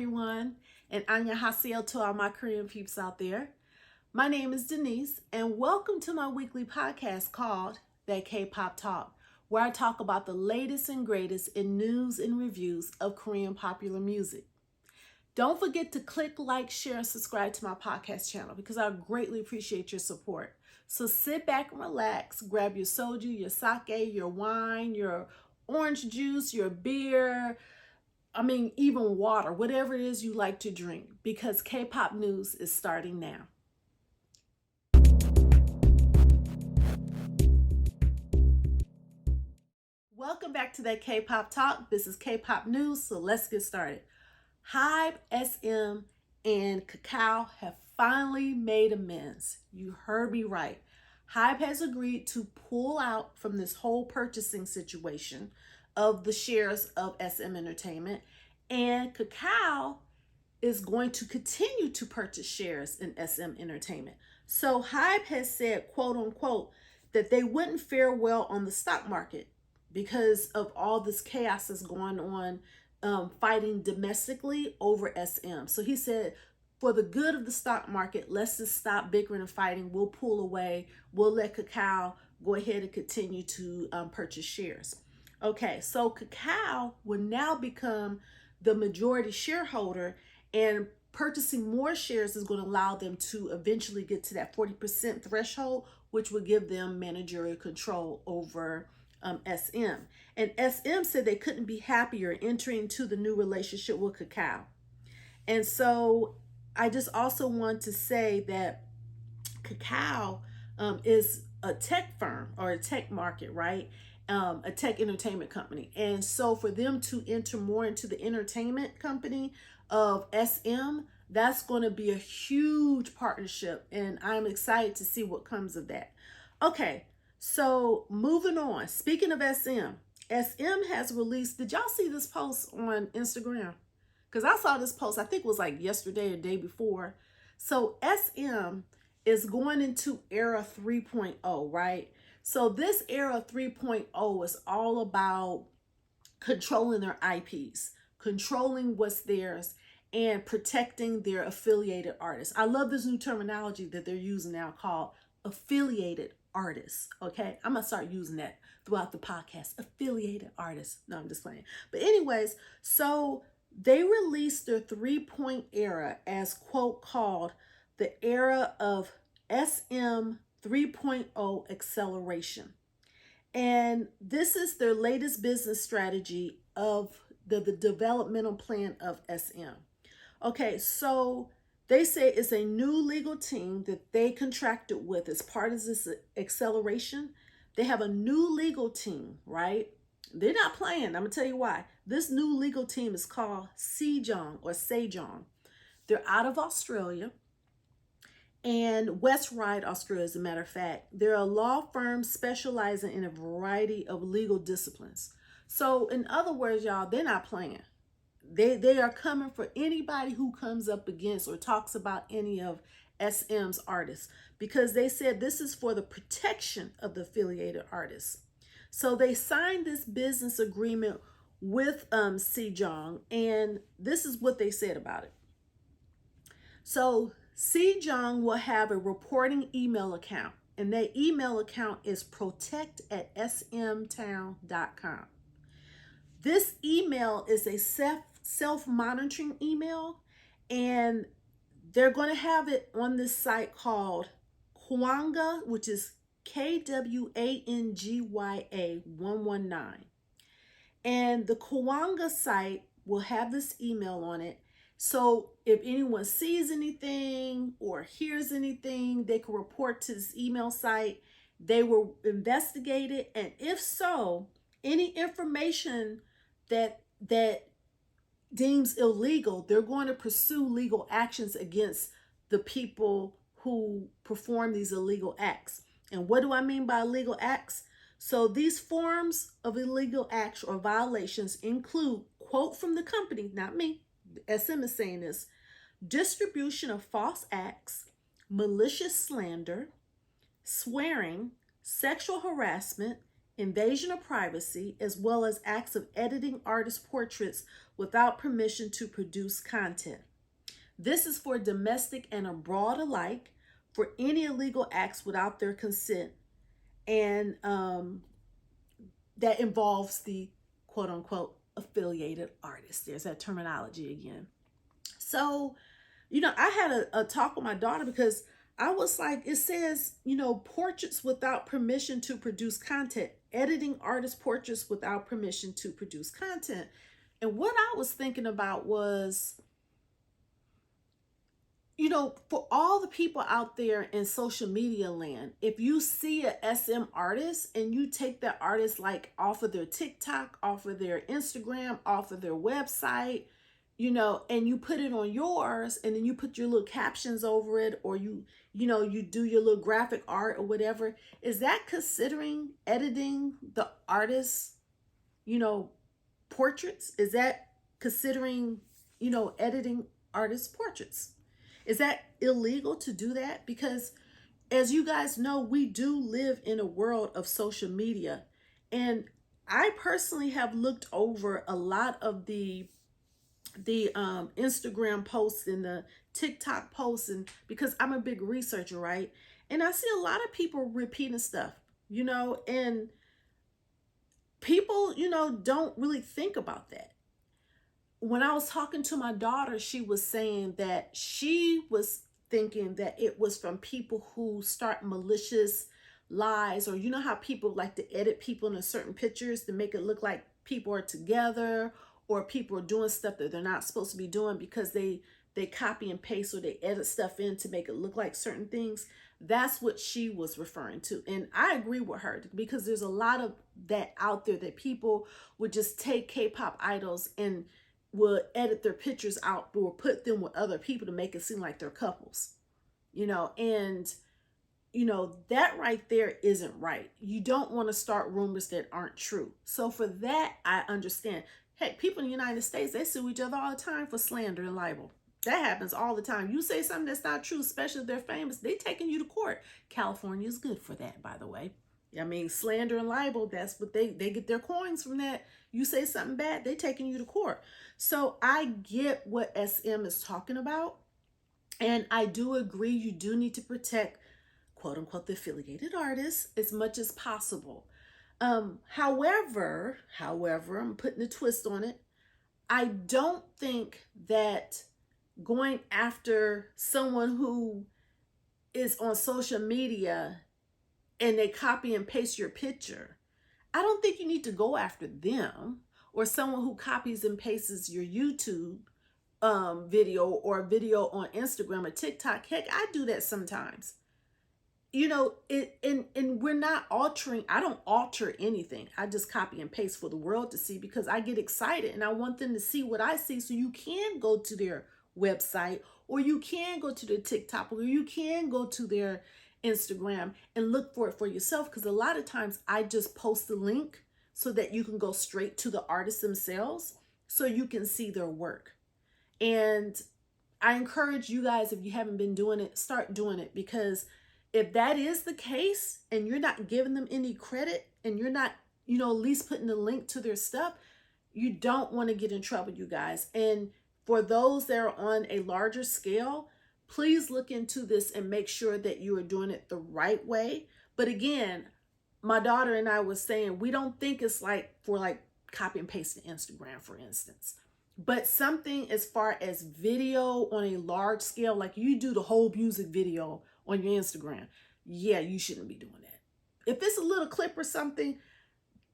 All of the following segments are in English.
everyone, and annyeonghaseyo to all my Korean peeps out there. My name is Denise, and welcome to my weekly podcast called That K-Pop Talk, where I talk about the latest and greatest in news and reviews of Korean popular music. Don't forget to click like, share, and subscribe to my podcast channel because I greatly appreciate your support. So sit back and relax, grab your Seulgi, your sake, your wine, your orange juice, your beer, even water, whatever it is you like to drink, because K-pop news is starting now. Welcome back to That K-Pop Talk. This is K-pop news, so let's get started. HYBE, SM, and Kakao have finally made amends. You heard me right. HYBE has agreed to pull out from this whole purchasing situation of the shares of SM Entertainment, and Kakao is going to continue to purchase shares in SM Entertainment. So HYBE has said, quote unquote, that they wouldn't fare well on the stock market because of all this chaos that's going on, fighting domestically over SM. So he said, for the good of the stock market, let's just stop bickering and fighting. We'll pull away. We'll let Kakao go ahead and continue to purchase shares. Okay, so Kakao will now become the majority shareholder, and purchasing more shares is going to allow them to eventually get to that 40% threshold, which will give them managerial control over SM. And SM said they couldn't be happier entering into the new relationship with Kakao. And so I just also want to say that Kakao is a tech firm or a tech market, right? A tech entertainment company. And so for them to enter more into the entertainment company of SM, that's going to be a huge partnership. And I'm excited to see what comes of that. Okay, so moving on. Speaking of SM, SM has released, did y'all see this post on Instagram? Because I saw this post, I think it was like yesterday or the day before. So SM is going into era 3.0, right? So this era 3.0 is all about controlling their IPs, controlling what's theirs, and protecting their affiliated artists. I love this new terminology that they're using now called affiliated artists, okay? I'm gonna start using that throughout the podcast, affiliated artists. No, I'm just playing. But anyways, so they released their 3.0 era as, quote, called the era of SM 3.0 acceleration. And this is their latest business strategy of the developmental plan of SM. Okay, so they say it's a new legal team that they contracted with as part of this acceleration. They have a new legal team, right? They're not playing. I'm going to tell you why. This new legal team is called Sejong. They're out of Australia and West Ryde, Australia, as a matter of fact. They're a law firm specializing in a variety of legal disciplines. So in other words, y'all, they're not playing. They are coming for anybody who comes up against or talks about any of SM's artists, because they said this is for the protection of the affiliated artists. So they signed this business agreement with Sejong, and this is what they said about it. So Sejong will have a reporting email account, and that email account is protect@smtown.com. This email is a self-monitoring email, and they're going to have it on this site called Kwanga, which is KWANGYA 119. And the Kwanga site will have this email on it. So if anyone sees anything or hears anything, they can report to this email site. They will investigate it. And if so, any information that deems illegal, they're going to pursue legal actions against the people who perform these illegal acts. And what do I mean by illegal acts? So these forms of illegal acts or violations include, quote from the company, not me, SM is saying this, distribution of false acts, malicious slander, swearing, sexual harassment, invasion of privacy, as well as acts of editing artist portraits without permission to produce content. This is for domestic and abroad alike, for any illegal acts without their consent, and that involves the quote unquote affiliated artist. There's that terminology again. So, I had a talk with my daughter because I was like, it says, portraits without permission to produce content, editing artist portraits without permission to produce content. And what I was thinking about was, for all the people out there in social media land, if you see a SM artist and you take that artist like off of their TikTok, off of their Instagram, off of their website, and you put it on yours, and then you put your little captions over it, or you do your little graphic art or whatever, is that considering editing the artist's, portraits? Is that considering, editing artist portraits? Is that illegal to do that? Because as you guys know, we do live in a world of social media. And I personally have looked over a lot of the Instagram posts and the TikTok posts, and because I'm a big researcher, right? And I see a lot of people repeating stuff, and people, don't really think about that. When I was talking to my daughter, she was saying that she was thinking that it was from people who start malicious lies, or how people like to edit people in certain pictures to make it look like people are together, or people are doing stuff that they're not supposed to be doing because they copy and paste, or they edit stuff in to make it look like certain things. That's what she was referring to. And I agree with her, because there's a lot of that out there, that people would just take K-pop idols and will edit their pictures out or put them with other people to make it seem like they're couples, and that right there isn't right. You don't want to start rumors that aren't true. So for that, I understand. Heck, people in the United States, they sue each other all the time for slander and libel. That happens all the time. You say something that's not true, especially if they're famous, they taking you to court. California is good for that, by the way. I mean, slander and libel, that's what they get their coins from that. You say something bad, they taking you to court. So I get what SM is talking about. And I do agree, you do need to protect, quote unquote, the affiliated artists as much as possible. However, I'm putting a twist on it. I don't think that going after someone who is on social media and they copy and paste your picture, I don't think you need to go after them, or someone who copies and pastes your YouTube video or video on Instagram or TikTok. Heck, I do that sometimes. And we're not altering. I don't alter anything. I just copy and paste for the world to see, because I get excited and I want them to see what I see. So you can go to their website, or you can go to their TikTok, or you can go to their Instagram and look for it for yourself. Because a lot of times I just post the link so that you can go straight to the artists themselves, so you can see their work. And I encourage you guys, if you haven't been doing it, start doing it, because if that is the case and you're not giving them any credit, and you're not, at least putting the link to their stuff, you don't want to get in trouble, you guys. And for those that are on a larger scale, please look into this and make sure that you are doing it the right way. But again, my daughter and I was saying, we don't think it's like for like copy and paste to Instagram, for instance. But something as far as video on a large scale, like you do the whole music video on your Instagram, yeah, you shouldn't be doing that. If it's a little clip or something,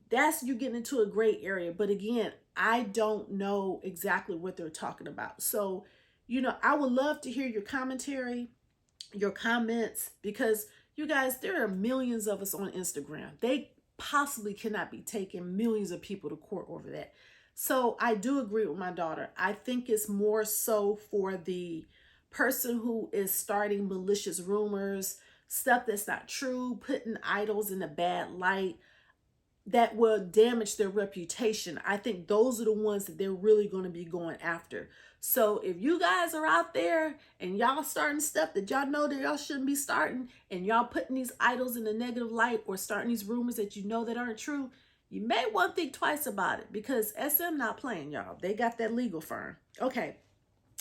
that's you getting into a gray area. But again, I don't know exactly what they're talking about. So, I would love to hear your commentary, your comments, because you guys, there are millions of us on Instagram. They possibly cannot be taking millions of people to court over that. So I do agree with my daughter. I think it's more so for the person who is starting malicious rumors, stuff that's not true, putting idols in a bad light. that will damage their reputation. I think those are the ones that they're really going to be going after. So if you guys are out there and y'all starting stuff that y'all know that y'all shouldn't be starting, and y'all putting these idols in a negative light or starting these rumors that you know that aren't true, you may want to think twice about it, because SM not playing, y'all. They got that legal firm. Okay.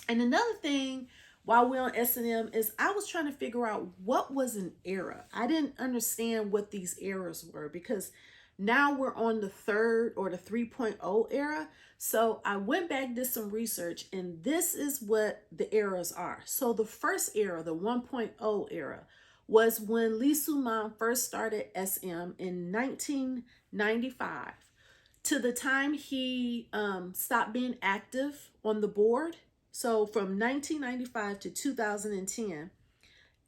And another thing while we're on S&M is I was trying to figure out what was an era. I didn't understand what these eras were, because now we're on the third or the 3.0 era. So I went back, did some research, and this is what the eras are. So the first era, the 1.0 era, was when Lee Soo-man first started SM in 1995 to the time he stopped being active on the board. So from 1995 to 2010,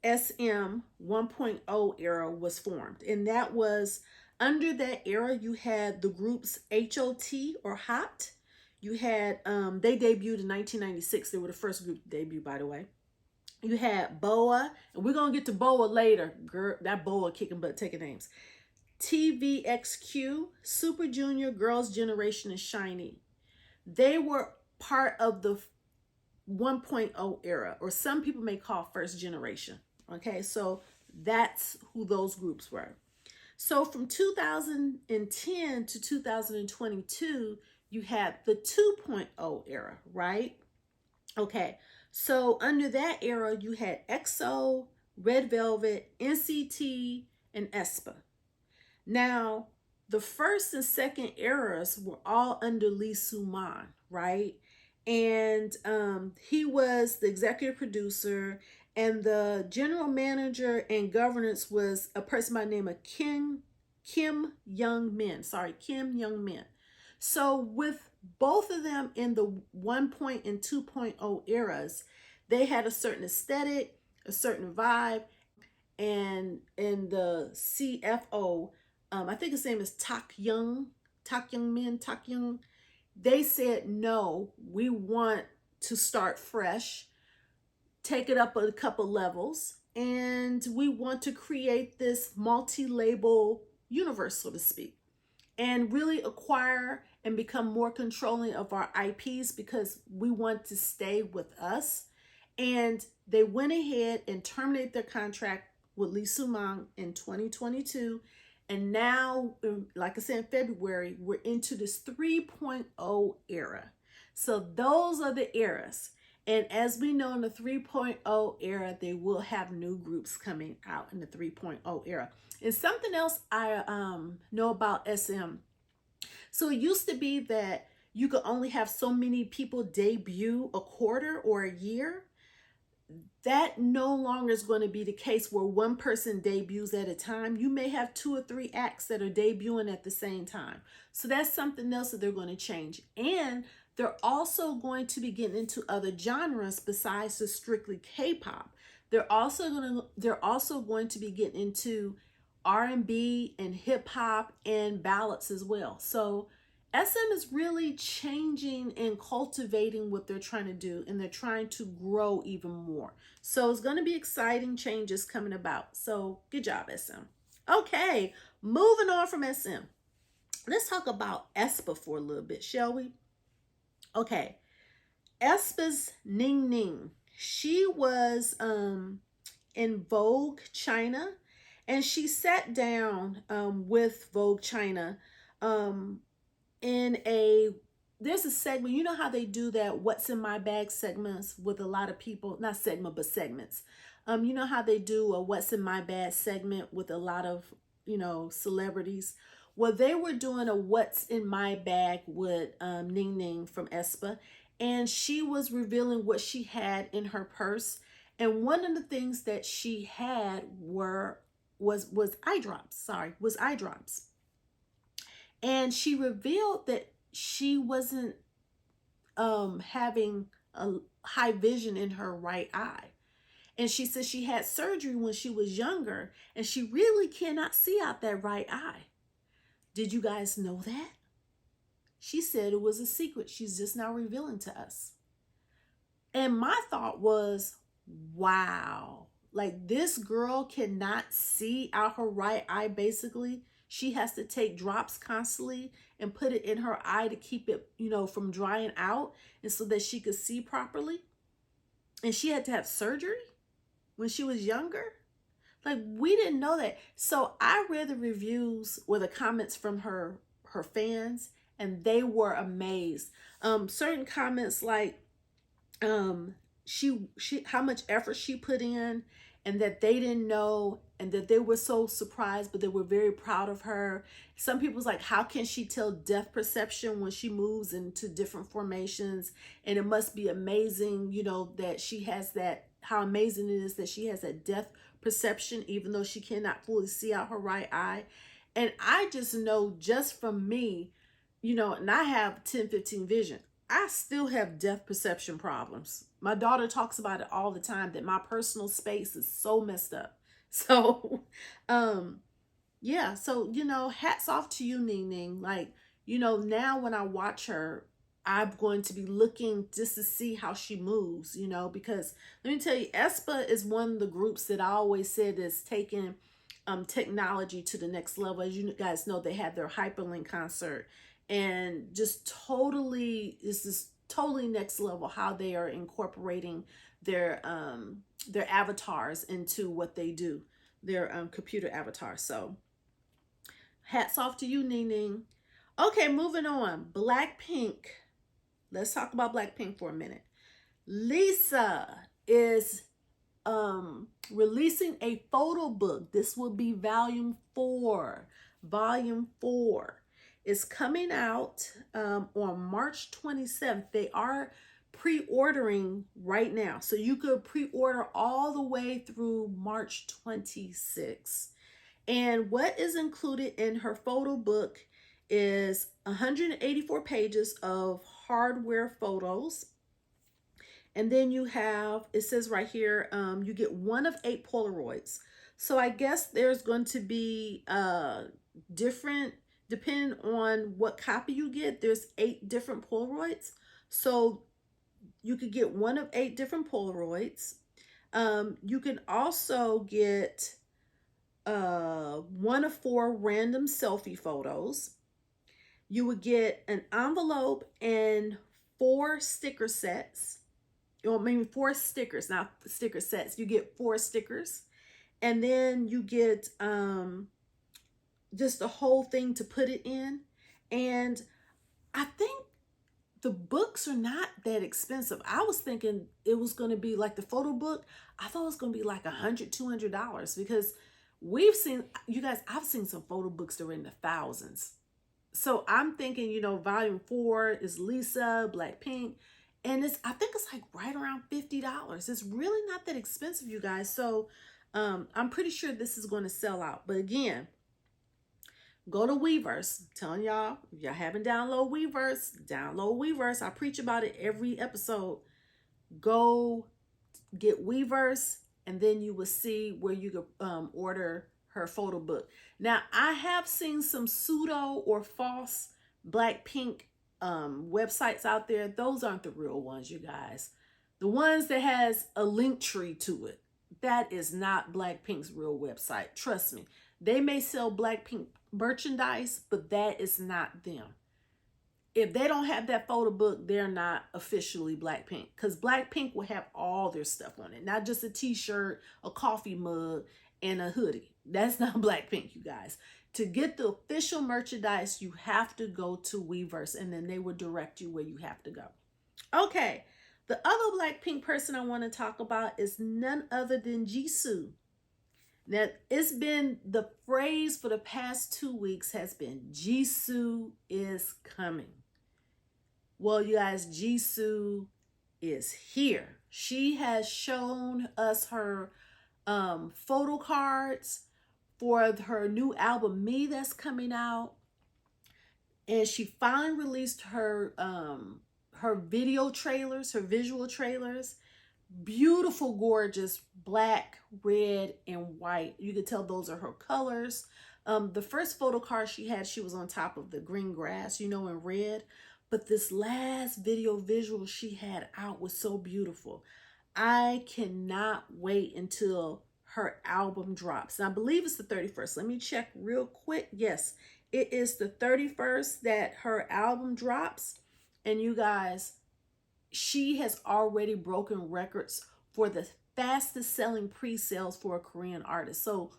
SM 1.0 era was formed. And that was, under that era, you had the groups HOT or HOT. You had, they debuted in 1996. They were the first group to debut, by the way. You had BoA, and we're going to get to BoA later. Girl, that BoA kicking butt taking names. TVXQ, Super Junior, Girls' Generation, and SHINee. They were part of the 1.0 era, or some people may call first generation. Okay, so that's who those groups were. So from 2010 to 2022, you had the 2.0 era, right? Okay, so under that era, you had EXO, Red Velvet, NCT, and Aespa. Now, the first and second eras were all under Lee Soo-man, right? And he was the executive producer, and the general manager and governance was a person by the name of Kim Young-min. Kim Young-min. So with both of them in the 1.0 and 2.0 eras, they had a certain aesthetic, a certain vibe, and in the CFO, I think his name is Tak Young Min. They said, no, we want to start fresh, take it up a couple levels, and we want to create this multi-label universe, so to speak, and really acquire and become more controlling of our IPs, because we want to stay with us. And they went ahead and terminated their contract with Lee Soo-man in 2022. And now, like I said, in February, we're into this 3.0 era. So those are the eras. And as we know, in the 3.0 era, they will have new groups coming out in the 3.0 era. And something else I know about SM. So it used to be that you could only have so many people debut a quarter or a year. That no longer is going to be the case, where one person debuts at a time. You may have 2 or 3 acts that are debuting at the same time. So that's something else that they're going to change. And they're also going to be getting into other genres besides the strictly K-pop. They're also going to be getting into R&B and hip hop and ballads as well. So SM is really changing and cultivating what they're trying to do, and they're trying to grow even more. So it's going to be exciting changes coming about. So good job, SM. Okay, moving on from SM. Let's talk about Aespa for a little bit, shall we? Okay, Aespa's Ning Ning. She was in Vogue China, and she sat down with Vogue China there's a segment, you know how they do that what's in my bag segments with a lot of people, not segment, but segments. You know how they do a what's in my bag segment with a lot of, celebrities. Well, they were doing a what's in my bag with Ning Ning from Aespa, and she was revealing what she had in her purse. And one of the things that she had was eye drops. And she revealed that she wasn't having a high vision in her right eye. And she said she had surgery when she was younger, and she really cannot see out that right eye. Did you guys know that? She said it was a secret she's just now revealing to us. And my thought was, wow, like this girl cannot see out her right eye, basically. she has to take drops constantly and put it in her eye to keep it, from drying out and so that she could see properly. And she had to have surgery when she was younger. Like, we didn't know that. So I read the reviews or the comments from her fans, and they were amazed. Certain comments like she how much effort she put in, and that they didn't know, and that they were so surprised, but they were very proud of her. Some people's like, how can she tell depth perception when she moves into different formations? And it must be amazing, that she has that, how amazing it is that she has that depth perception, even though she cannot fully see out her right eye. And I just know, just from me, and I have 10-15 vision, I still have depth perception problems. My daughter talks about it all the time, that my personal space is so messed up. So, yeah. So, hats off to you, Ning Ning. Like, now when I watch her, I'm going to be looking just to see how she moves, because let me tell you, Aespa is one of the groups that I always said is taking technology to the next level. As you guys know, they had their Hyperlink concert, and just totally, this is totally next level how they are incorporating their avatars into what they do, their computer avatars. So hats off to you, Ning Ning. Okay, moving on. Blackpink. Let's talk about Blackpink for a minute. Lisa is releasing a photo book. This will be volume 4. Volume 4 is coming out on March 27th. They are pre-ordering right now. So you could pre-order all the way through March 26th. And what is included in her photo book is 184 pages of hardware photos. And then you have, it says right here, you get 1 of 8 Polaroids. So I guess there's going to be different, depending on what copy you get, there's 8 different Polaroids. So you could get 1 of 8 different Polaroids. You can also get 1 of 4 random selfie photos. You would get an envelope and 4 sticker sets. Or maybe 4 stickers, not sticker sets. You get 4 stickers. And then you get just the whole thing to put it in. And I think the books are not that expensive. I was thinking it was going to be like the photo book. I thought it was going to be like $100-$200, because we've seen, you guys, I've seen some photo books that are in the thousands. So I'm thinking, volume 4 is Lisa, Blackpink, and I think it's like right around $50. It's really not that expensive, you guys. So I'm pretty sure this is going to sell out. But again, go to Weverse. I'm telling y'all, if y'all haven't downloaded Weverse, download Weverse. I preach about it every episode. Go get Weverse, and then you will see where you can order her photo book. Now, I have seen some pseudo or false Blackpink websites out there. Those aren't the real ones, you guys. The ones that has a link tree to it, that is not Blackpink's real website. Trust me. They may sell Blackpink merchandise, but that is not them. If they don't have that photo book, they're not officially Blackpink, because Blackpink will have all their stuff on it, not just a t-shirt, a coffee mug, and a hoodie. That's not Blackpink, you guys. To get the official merchandise, you have to go to Weverse, and then they will direct you where you have to go. Okay, the other Blackpink person I want to talk about is none other than Jisoo. Now, it's been, the phrase for the past 2 weeks has been, Jisoo is coming. Well, you guys, Jisoo is here. She has shown us her photo cards for her new album, Me, that's coming out. And she finally released her her video trailers, her visual trailers. Beautiful, gorgeous, black, red, and white. You could tell those are her colors. The first photo card she had, she was on top of the green grass, in red. But this last video visual she had out was so beautiful. I cannot wait until her album drops. And I believe it's the 31st. Let me check real quick. Yes, it is the 31st that her album drops. And you guys, she has already broken records for the fastest selling pre-sales for a Korean artist. So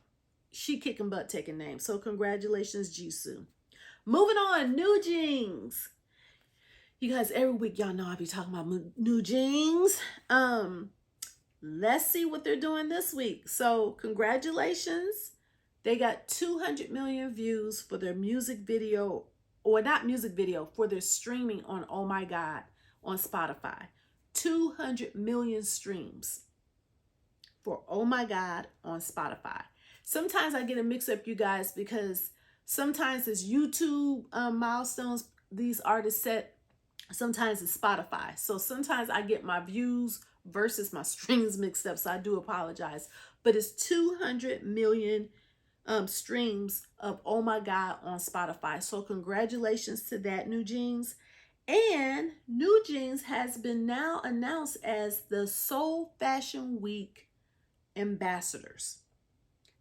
she kicking butt, taking names. So congratulations, Jisoo. Moving on, NewJeans. You guys, every week y'all know I be talking about NewJeans. Let's see what they're doing this week. So congratulations. They got 200 million views for their music video, or not music video, for their streaming on Oh My God on Spotify. 200 million streams for Oh My God on Spotify. Sometimes I get a mix up, you guys, because sometimes it's YouTube milestones these artists set. Sometimes it's Spotify. So sometimes I get my views versus my streams mixed up. So I do apologize. But it's 200 million streams of Oh My God on Spotify. So congratulations to that, NewJeans. And NewJeans has been now announced as the Seoul Fashion Week ambassadors.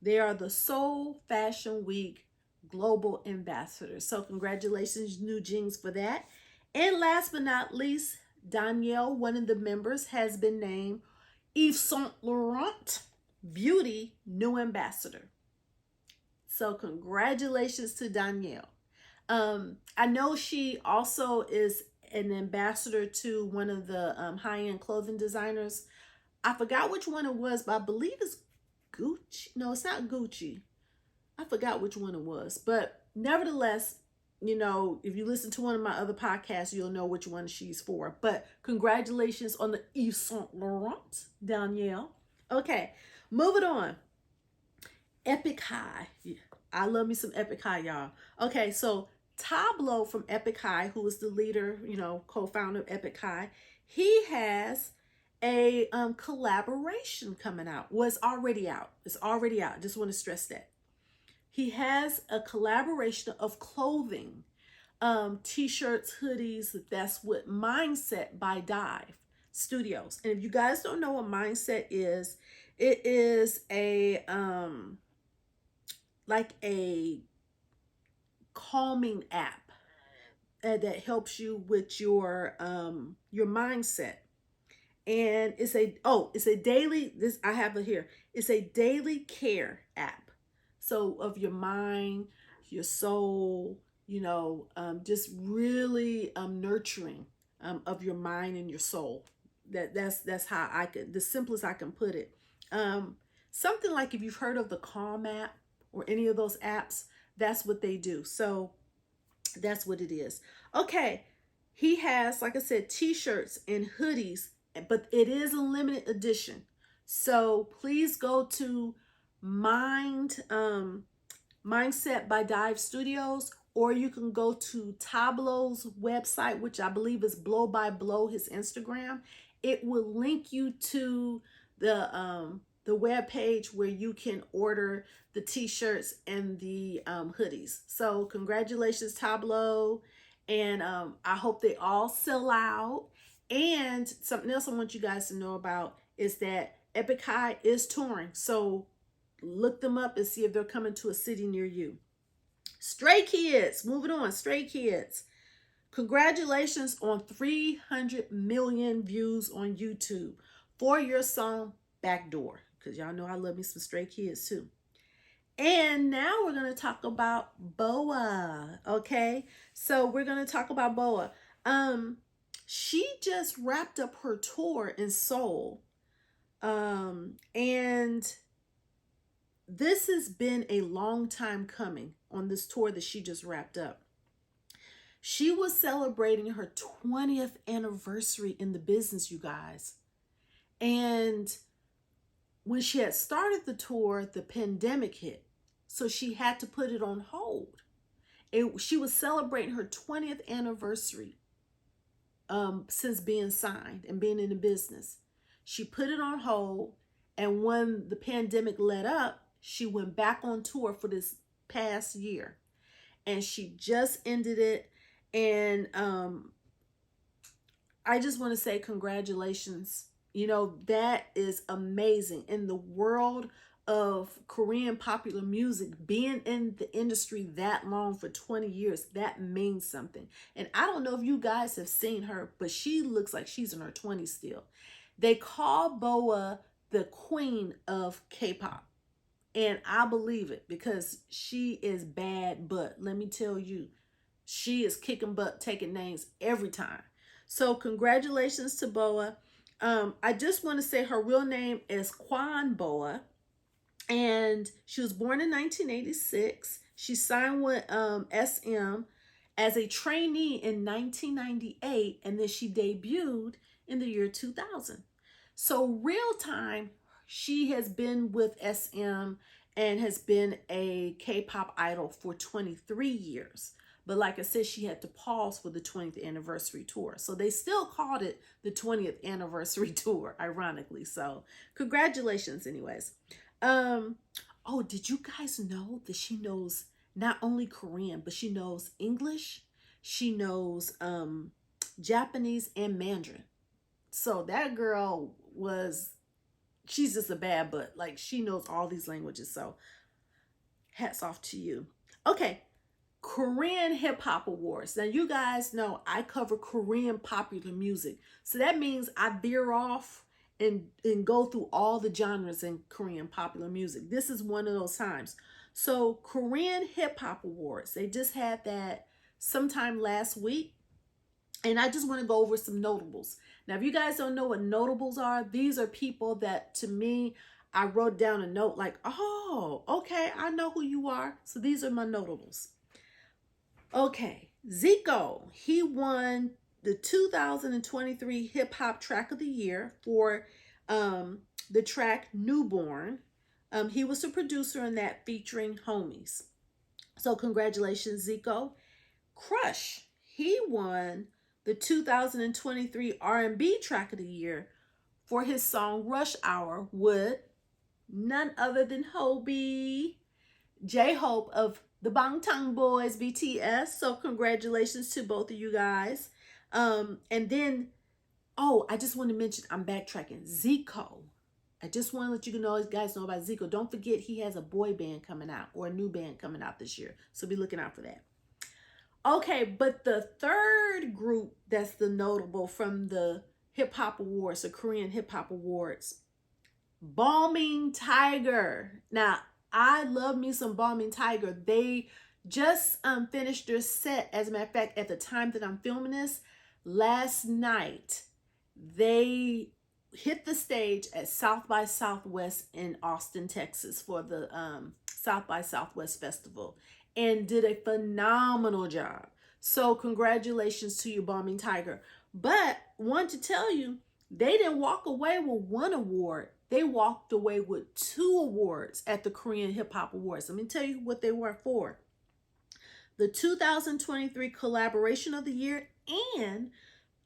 They are the Seoul Fashion Week global ambassadors. So congratulations, NewJeans, for that. And last but not least, Danielle, one of the members, has been named Yves Saint Laurent Beauty new ambassador. So congratulations to Danielle. I know she also is an ambassador to one of the high-end clothing designers. I forgot which one it was, but I believe it's Gucci. No, it's not Gucci. I forgot which one it was. But nevertheless, you know, if you listen to one of my other podcasts, you'll know which one she's for. But congratulations on the Yves Saint Laurent, Danielle. Okay, moving on. Epik High. Yeah, I love me some Epik High, y'all. Okay, so Tablo from Epik High, who is the leader, you know, co-founder of Epik High, he has a collaboration coming out. Well, it's already out. It's already out. Just want to stress that. He has a collaboration of clothing, t-shirts, hoodies. That's with Mindset by Dive Studios. And if you guys don't know what Mindset is, it is a like a calming app that helps you with your mindset. And it's a daily, this I have it here. It's a daily care app. So of your mind, your soul, you know, just really nurturing of your mind and your soul. That's how I could, the simplest I can put it. Something like if you've heard of the Calm app or any of those apps, that's what they do. So that's what it is. Okay, he has, like I said, t-shirts and hoodies, but it is a limited edition. So please go to Mindset by Dive Studios, or you can go to Tablo's website, which I believe is Blow by Blow, his Instagram. It will link you to the web page where you can order the t-shirts and the hoodies. So congratulations, Tablo, and I hope they all sell out. And something else I want you guys to know about is that Epik High is touring. So look them up and see if they're coming to a city near you. Stray Kids, moving on, Stray Kids. Congratulations on 300 million views on YouTube for your song Backdoor, because y'all know I love me some Stray Kids too. And now we're going to talk about Boa, okay? So we're going to talk about Boa. She just wrapped up her tour in Seoul. And this has been a long time coming on this tour that she just wrapped up. She was celebrating her 20th anniversary in the business, you guys. And when she had started the tour, the pandemic hit. So she had to put it on hold. She was celebrating her 20th anniversary since being signed and being in the business. She put it on hold. And when the pandemic let up, she went back on tour for this past year. And she just ended it. And I just want to say congratulations. You know, that is amazing. In the world of Korean popular music, being in the industry that long for 20 years, that means something. And I don't know if you guys have seen her, but she looks like she's in her 20s still. They call Boa the queen of K-pop. And I believe it because she is bad, but let me tell you, she is kicking butt, taking names every time. So congratulations to Boa. I just want to say her real name is Kwan Boa, and she was born in 1986. She signed with SM as a trainee in 1998, and then she debuted in the year 2000. So real time, she has been with SM and has been a K-pop idol for 23 years. But like I said, she had to pause for the 20th anniversary tour. So they still called it the 20th anniversary tour, ironically. So congratulations anyways. Oh, did you guys know that she knows not only Korean, but she knows English, she knows Japanese and Mandarin. So that girl she's just a bad butt. Like, she knows all these languages. So hats off to you. Okay, Korean Hip Hop Awards. Now, you guys know I cover Korean popular music. So that means I veer off and go through all the genres in Korean popular music. This is one of those times. So Korean Hip Hop Awards, they just had that sometime last week. And I just want to go over some notables. Now, if you guys don't know what notables are, these are people that, to me, I wrote down a note like, oh, okay, I know who you are. So these are my notables. Okay, Zico, he won the 2023 Hip Hop Track of the Year for the track Newborn. He was the producer in that, featuring Homies. So congratulations, Zico. Crush, he won the 2023 R&B Track of the Year for his song Rush Hour with none other than Hobie, J-Hope of the Bangtan Boys, BTS. So congratulations to both of you guys. And then, oh, I just want to mention, I'm backtracking, Zico. I just want to let you guys know about Zico. Don't forget he has a boy band coming out, or a new band coming out this year. So be looking out for that. Okay, but the third group that's the notable from the Hip Hop Awards, the Korean Hip Hop Awards, Balming Tiger. Now, I love me some Balming Tiger. They just finished their set. As a matter of fact, at the time that I'm filming this, last night, they hit the stage at South by Southwest in Austin, Texas for the South by Southwest Festival, and did a phenomenal job. So congratulations to you, Balming Tiger. But want to tell you, they didn't walk away with one award. They walked away with 2 awards at the Korean Hip Hop Awards. Let me tell you what they were for. The 2023 Collaboration of the Year and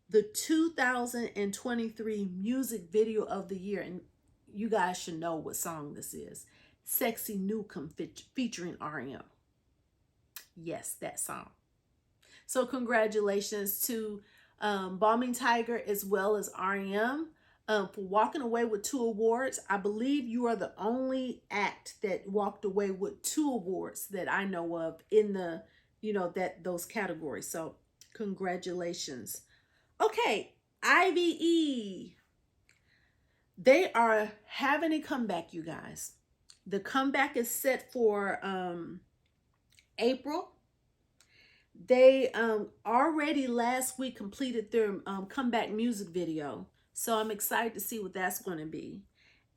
the 2023 Music Video of the Year. And you guys should know what song this is. Sexy Newcomb featuring R.E.M. Yes, that song. So congratulations to Balming Tiger as well as R.E.M. For walking away with 2 awards. I believe you are the only act that walked away with 2 awards that I know of in the, those categories. So congratulations. Okay, IVE. They are having a comeback, you guys. The comeback is set for April. They already last week completed their comeback music video. So I'm excited to see what that's going to be.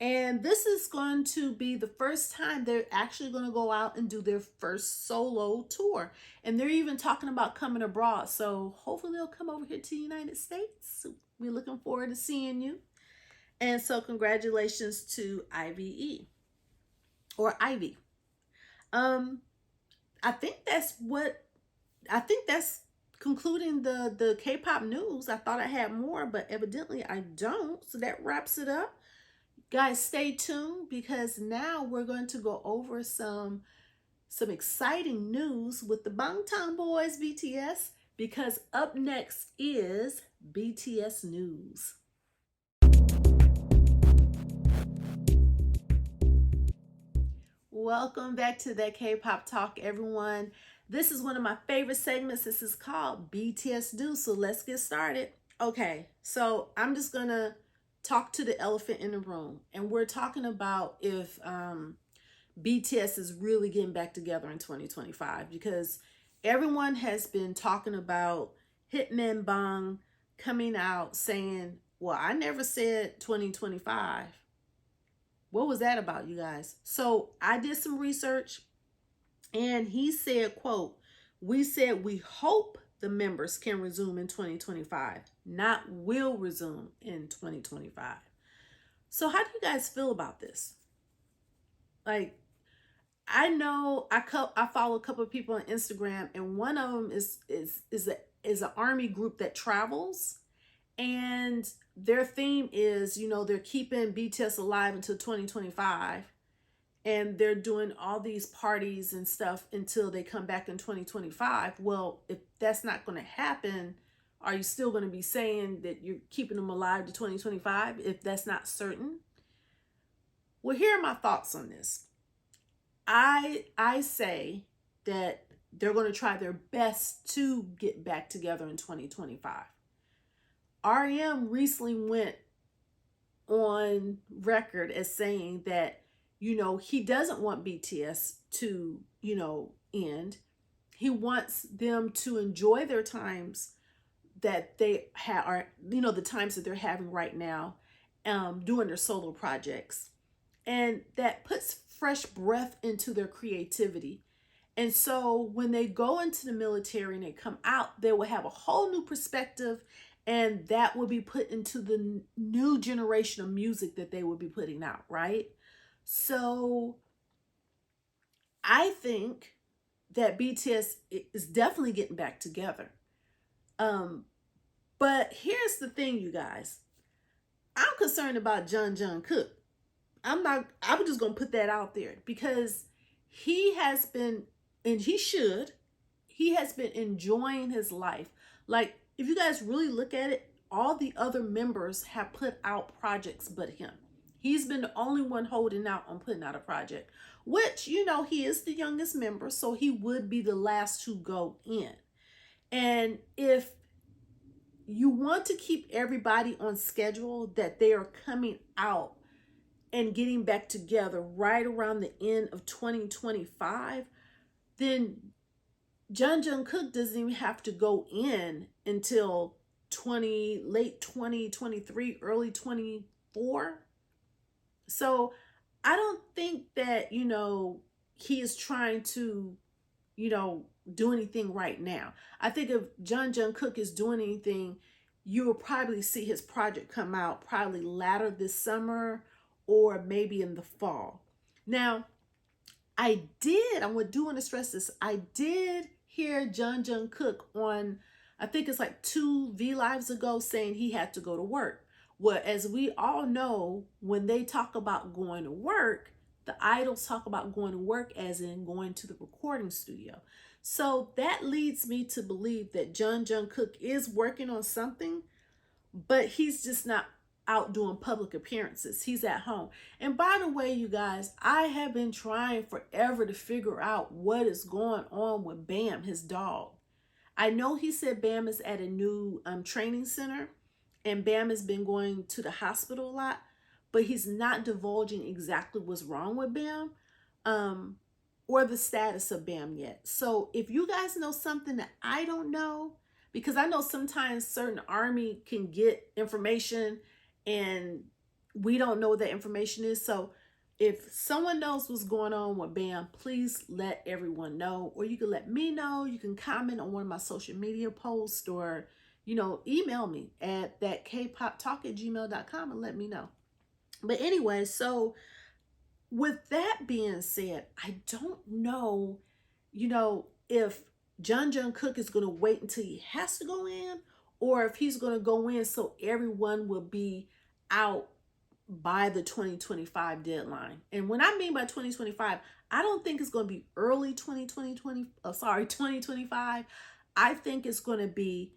And this is going to be the first time they're actually going to go out and do their first solo tour. And they're even talking about coming abroad. So hopefully they'll come over here to the United States. We're looking forward to seeing you. And so congratulations to IVE or Ivy. I think that's concluding the K-pop news. I thought I had more, but evidently I don't. So that wraps it up. Guys, stay tuned because now we're going to go over some exciting news with the Bangtan Boys, BTS, because up next is BTS news. Welcome back to that K-pop talk, everyone. This is one of my favorite segments. This is called BTS Do. So let's get started. Okay, so I'm just gonna talk to the elephant in the room, and we're talking about if BTS is really getting back together in 2025, because everyone has been talking about Hitman Bang coming out saying, well, I never said 2025. What was that about, you guys? So I did some research, and he said, quote, we said we hope the members can resume in 2025, not will resume in 2025. So how do you guys feel about this? Like, I know I follow a couple of people on Instagram, and one of them is an army group that travels, and their theme is, they're keeping BTS alive until 2025, and they're doing all these parties and stuff until they come back in 2025. Well, if that's not going to happen, are you still going to be saying that you're keeping them alive to 2025 if that's not certain? Well, here are my thoughts on this. I say that they're going to try their best to get back together in 2025. RM recently went on record as saying that, he doesn't want BTS to, end. He wants them to enjoy their times that they are, the times that they're having right now, doing their solo projects. And that puts fresh breath into their creativity. And so when they go into the military and they come out, they will have a whole new perspective, and that will be put into the new generation of music that they will be putting out, right? So I think that BTS is definitely getting back together. But here's the thing, you guys. I'm concerned about Jungkook. I'm just going to put that out there, because he has been, and he has been enjoying his life. Like, if you guys really look at it, all the other members have put out projects but him. He's been the only one holding out on putting out a project, which, he is the youngest member, so he would be the last to go in. And if you want to keep everybody on schedule, that they are coming out and getting back together right around the end of 2025, then Jungkook doesn't even have to go in until late 2023, early 24. So I don't think that, he is trying to, do anything right now. I think if Jungkook is doing anything, you will probably see his project come out probably latter this summer or maybe in the fall. Now, I do want to stress this. I did hear Jungkook on, I think it's like 2 V Lives ago, saying he had to go to work. Well, as we all know, when they talk about going to work, the idols talk about going to work as in going to the recording studio. So that leads me to believe that Jungkook is working on something, but he's just not out doing public appearances. He's at home. And by the way, you guys, I have been trying forever to figure out what is going on with Bam, his dog. I know he said Bam is at a new training center, and Bam has been going to the hospital a lot, but he's not divulging exactly what's wrong with Bam, or the status of Bam yet. So if you guys know something that I don't know, because I know sometimes certain army can get information and we don't know what that information is. So if someone knows what's going on with Bam, please let everyone know, or you can let me know. You can comment on one of my social media posts, or, email me at that kpoptalk@gmail.com and let me know. But anyway, so with that being said, I don't know, if Jungkook is going to wait until he has to go in, or if he's going to go in so everyone will be out by the 2025 deadline. And when I mean by 2025, I don't think it's going to be early 2025. I think it's going to be,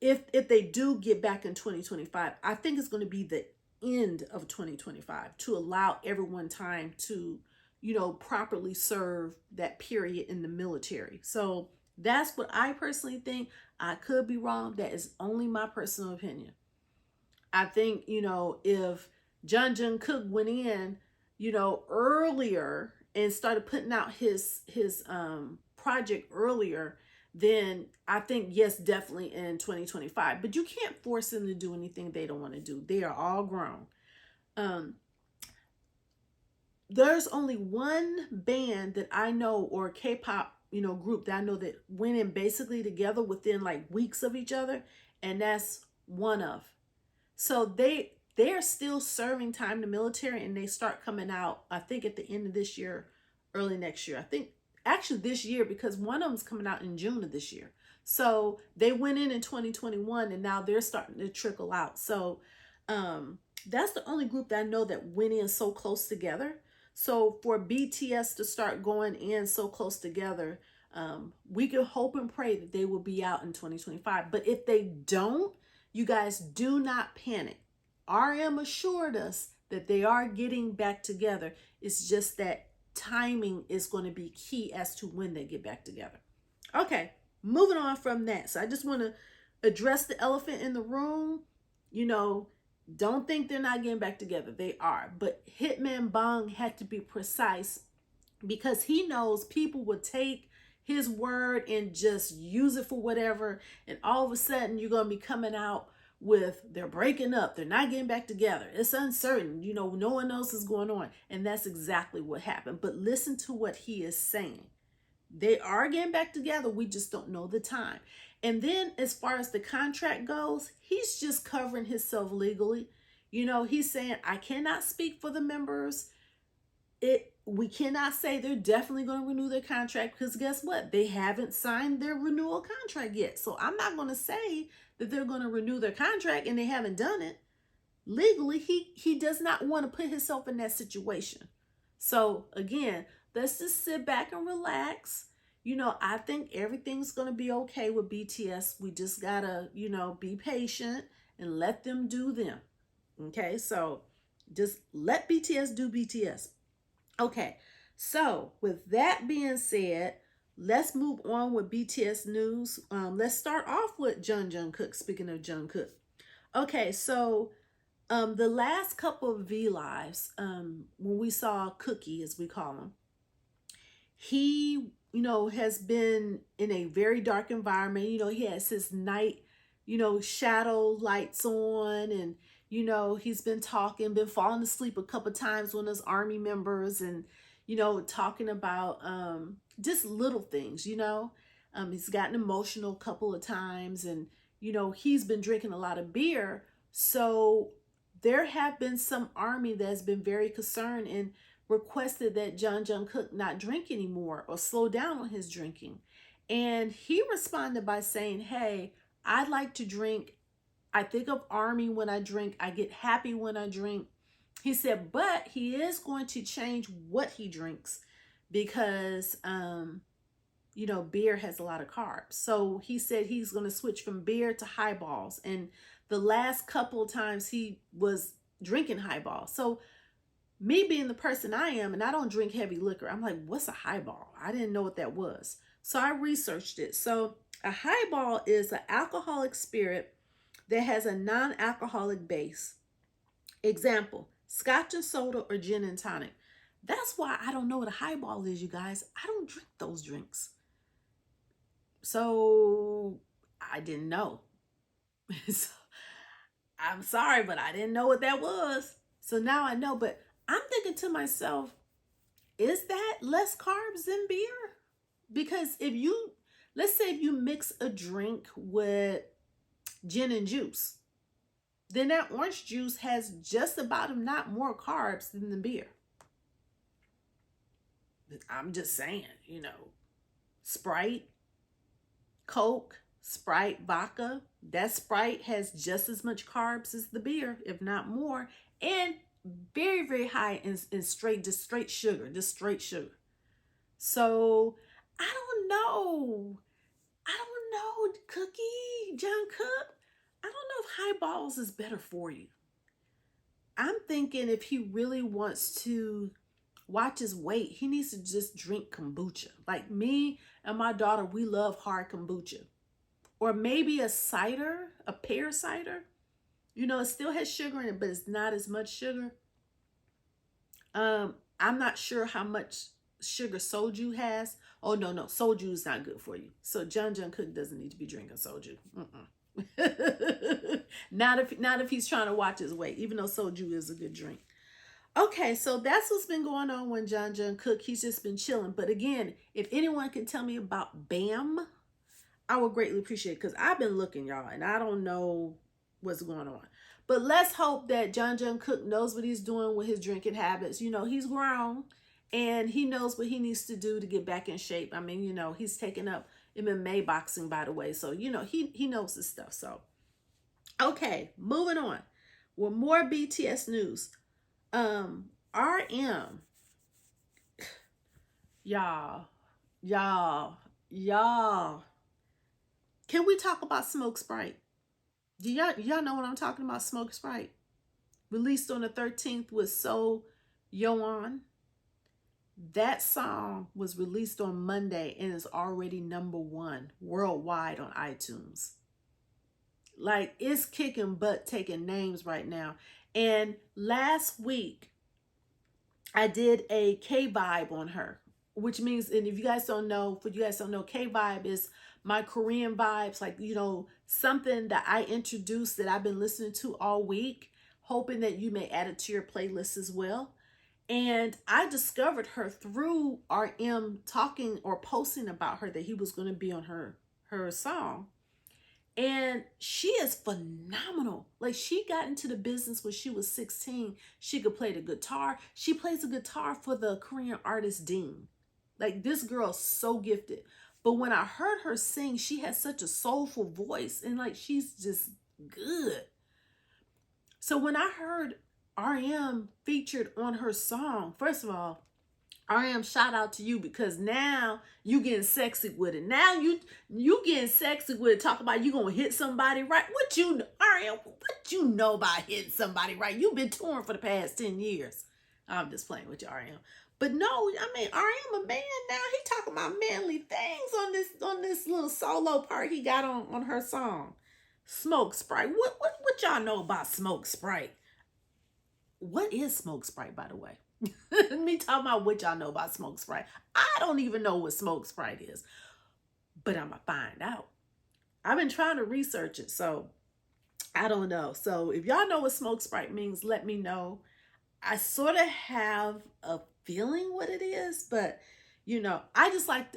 if they do get back in 2025, I think it's going to be the end of 2025, to allow everyone time to, properly serve that period in the military. So that's what I personally think. I could be wrong. That is only my personal opinion. I think, if Jungkook went in, earlier and started putting out his project earlier, then I think yes, definitely in 2025. But you can't force them to do anything they don't want to do. They are all grown. Um, there's only one band that I know, or K-pop, group that I know that went in basically together within like weeks of each other, and that's One Of. So they're still serving time in the military, and they start coming out, I think, at the end of this year, early next year. I think actually this year, because one of them's coming out in June of this year. So they went in 2021, and now they're starting to trickle out. So that's the only group that I know that went in so close together. So for BTS to start going in so close together, we can hope and pray that they will be out in 2025. But if they don't, you guys do not panic. RM assured us that they are getting back together. It's just that timing is going to be key as to when they get back together. Okay, moving on from that. So I just want to address the elephant in the room. Don't think they're not getting back together. They are. But Hitman Bang had to be precise because he knows people will take his word and just use it for whatever. And all of a sudden, you're going to be coming out with they're breaking up. They're not getting back together. It's uncertain. No one knows what's going on. And that's exactly what happened. But listen to what he is saying. They are getting back together. We just don't know the time. And then as far as the contract goes, he's just covering himself legally. He's saying, I cannot speak for the members. We cannot say they're definitely going to renew their contract, because guess what? They haven't signed their renewal contract yet. So I'm not going to say that they're going to renew their contract and they haven't done it. Legally, he does not want to put himself in that situation. So again, let's just sit back and relax. I think everything's going to be okay with BTS. We just got to, be patient and let them do them. Okay, so just let BTS do BTS. Okay, so with that being said, let's move on with BTS news. Let's start off with Jungkook. Speaking of Jungkook. Okay, so the last couple of V lives, when we saw Cookie, as we call him, he, has been in a very dark environment. He has his night, shadow lights on, and, he's been falling asleep a couple times with his army members, and, talking about just little things, he's gotten emotional a couple of times, and, he's been drinking a lot of beer. So there have been some army that's been very concerned and requested that Jungkook not drink anymore or slow down on his drinking. And he responded by saying, hey, I'd like to drink. I think of army when I drink. I get happy when I drink. He said, but he is going to change what he drinks because, beer has a lot of carbs. So he said he's going to switch from beer to highballs. And the last couple of times he was drinking highballs. So me being the person I am, and I don't drink heavy liquor, I'm like, what's a highball? I didn't know what that was. So I researched it. So a highball is an alcoholic spirit that has a non-alcoholic base. Example, scotch and soda or gin and tonic. That's why I don't know what a highball is, you guys. I don't drink those drinks. So I didn't know. So, I'm sorry, but I didn't know what that was. So now I know, but I'm thinking to myself, is that less carbs than beer? Because let's say if you mix a drink with gin and juice, then that orange juice has just about, if not more carbs than the beer. I'm just saying, Sprite, Coke, Sprite, vodka, that Sprite has just as much carbs as the beer, if not more, and very, very high in straight sugar, just straight sugar. So I don't know, Cookie, Jungkook. I don't know if highballs is better for you. I'm thinking if he really wants to watch his weight. He needs to just drink kombucha. Like me and my daughter, we love hard kombucha. Or maybe a cider, a pear cider. You know, it still has sugar in it, but it's not as much sugar. I'm not sure how much sugar soju has. Oh, no, soju is not good for you. So Jungkook doesn't need to be drinking soju. Not if he's trying to watch his weight, even though soju is a good drink. Okay, so that's what's been going on with Jungkook. He's just been chilling. But again, if anyone can tell me about BAM, I would greatly appreciate it, because I've been looking, y'all, and I don't know what's going on. But let's hope that Jungkook knows what he's doing with his drinking habits. You know, he's grown and he knows what he needs to do to get back in shape. I mean, you know, he's taken up MMA boxing, by the way. So, you know, he knows his stuff. So, okay, moving on. With more BTS news. RM. Y'all. Can we talk about Smoke Sprite? Do y'all know what I'm talking about? Smoke Sprite. Released on the 13th with YoOn. That song was released on Monday and is already #1 worldwide on iTunes. Like, it's kicking butt, taking names right now. And last week, I did a K-Vibe on her, which means, and if you guys don't know, K-Vibe is my Korean vibes, like, you know, something that I introduced that I've been listening to all week, hoping that you may add it to your playlist as well. And I discovered her through RM talking or posting about her, that he was going to be on her song. And she is phenomenal. Like, she got into the business when she was 16. She could play the guitar. She plays the guitar for the Korean artist Dean. Like, this girl's so gifted. But when I heard her sing, she has such a soulful voice, and like, she's just good. So when I heard RM featured on her song, first of all, RM, shout out to you, because now you getting sexy with it. Now you getting sexy with it. Talk about you gonna hit somebody right. RM, what you know about hitting somebody right? You've been touring for the past 10 years. I'm just playing with you, RM. But no, I mean, RM a man now. He talking about manly things on this little solo part he got on her song. Smoke Sprite. What y'all know about Smoke Sprite? What is Smoke Sprite, by the way? Me talking about what y'all know about Smoke Sprite. I don't even know what Smoke Sprite is, but I'm gonna find out. I've been trying to research it, so I don't know. So if y'all know what Smoke Sprite means, let me know. I sort of have a feeling what it is, but you know, I just like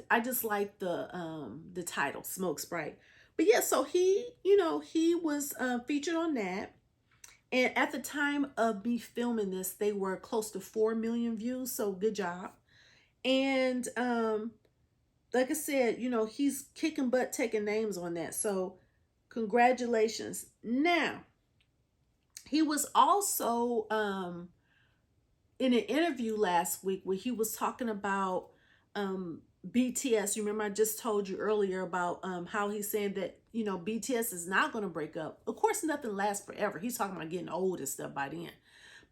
the title, Smoke Sprite. But yeah, so he was featured on that. And at the time of me filming this, they were close to 4 million views. So good job. And like I said, you know, he's kicking butt, taking names on that. So congratulations. Now, he was also in an interview last week where he was talking about BTS. You remember I just told you earlier about how he's saying that, you know, BTS is not going to break up. Of course, nothing lasts forever. He's talking about getting old and stuff by then.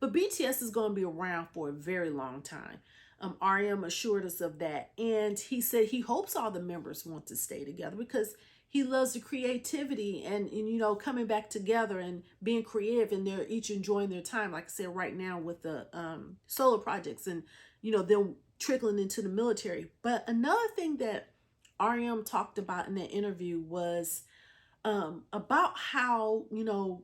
But BTS is going to be around for a very long time. RM assured us of that. And he said he hopes all the members want to stay together, because he loves the creativity and you know, coming back together and being creative, and they're each enjoying their time. Like I said, right now with the solo projects, and, you know, them trickling into the military. But another thing that RM talked about in that interview was about how, you know,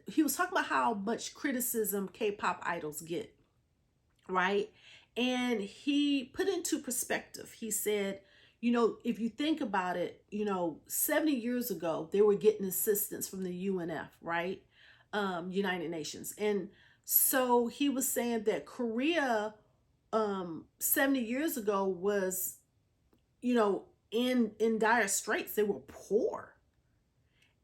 he was talking about how much criticism K-pop idols get, right? And he put into perspective. He said, you know, if you think about it, you know, 70 years ago, they were getting assistance from the UNF, right? United Nations. And so he was saying that Korea 70 years ago was, you know, in dire straits. They were poor.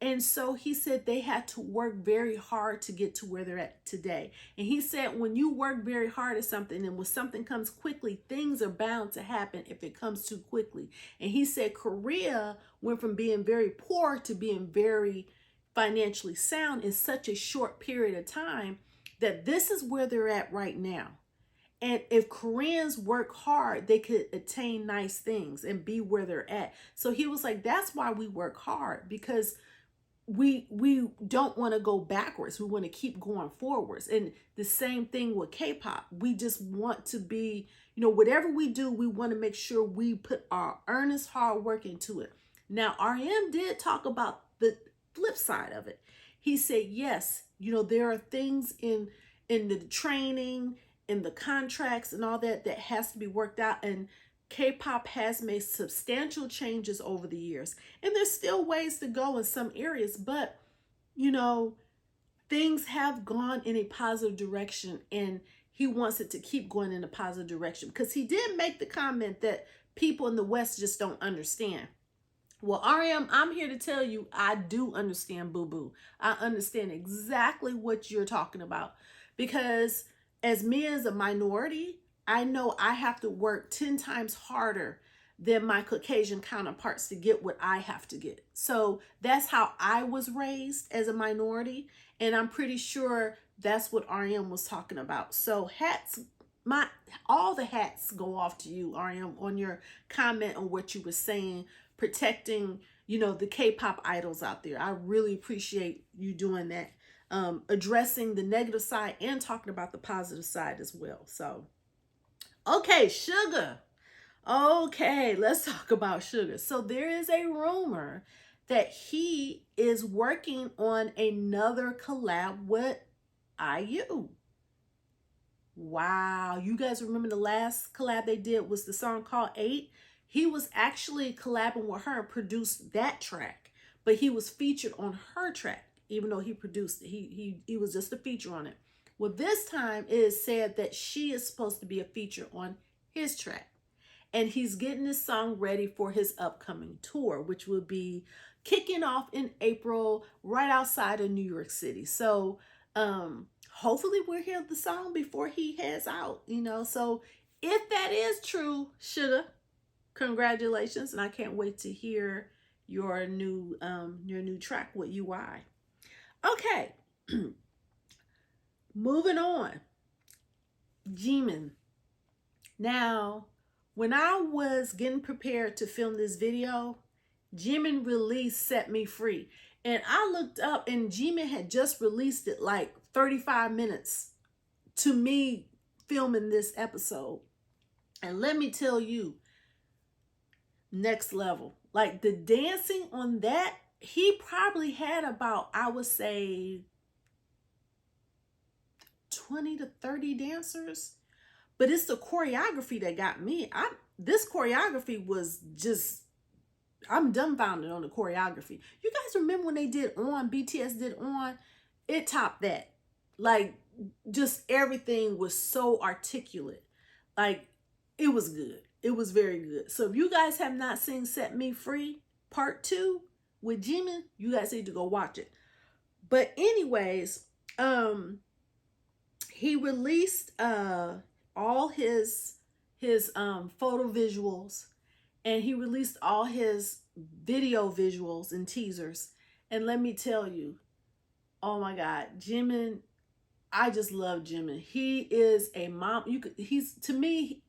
And so he said they had to work very hard to get to where they're at today. And he said, when you work very hard at something, and when something comes quickly, things are bound to happen if it comes too quickly. And he said Korea went from being very poor to being very financially sound in such a short period of time, that this is where they're at right now. And if Koreans work hard, they could attain nice things and be where they're at. So he was like, that's why we work hard, because we don't want to go backwards. We want to keep going forwards. And the same thing with K-pop. We just want to be, whatever we do, we want to make sure we put our earnest hard work into it. Now, RM did talk about the flip side of it. He said, yes, there are things in the training, in the contracts and all that has to be worked out. And K-pop has made substantial changes over the years. And there's still ways to go in some areas, but, things have gone in a positive direction, and he wants it to keep going in a positive direction, because he did make the comment that people in the West just don't understand. Well, RM, I'm here to tell you, I do understand, boo-boo. I understand exactly what you're talking about, because as me as a minority, I know I have to work 10 times harder than my Caucasian counterparts to get what I have to get. So that's how I was raised as a minority. And I'm pretty sure that's what RM was talking about. So all the hats go off to you, RM, on your comment on what you were saying, protecting, the K-pop idols out there. I really appreciate you doing that. Addressing the negative side and talking about the positive side as well. So, okay, Suga. Okay, let's talk about Suga. So there is a rumor that he is working on another collab with IU. Wow, you guys remember the last collab they did was the song called 8? He was actually collabing with her and produced that track, but he was featured on her track, even though he produced it. He was just a feature on it. Well, this time it is said that she is supposed to be a feature on his track. And he's getting this song ready for his upcoming tour, which will be kicking off in April right outside of New York City. So hopefully we'll hear the song before he heads out, So if that is true, Suga, congratulations. And I can't wait to hear your new track with UI. Okay. Moving on. Jimin. Now, when I was getting prepared to film this video, Jimin released Set Me Free. And I looked up and Jimin had just released it like 35 minutes to me filming this episode. And let me tell you, next level. Like the dancing on that, he probably had about, I would say, 20 to 30 dancers. But it's the choreography that got me. This choreography was just, I'm dumbfounded on the choreography. You guys remember when they did On, BTS did On? It topped that. Like, just everything was so articulate. Like, it was good. It was very good. So if you guys have not seen Set Me Free Part 2 with Jimin, you guys need to go watch it. But anyways, he released all his photo visuals, and he released all his video visuals and teasers. And let me tell you, oh my God, Jimin, I just love Jimin. He is a mom. He's, to me,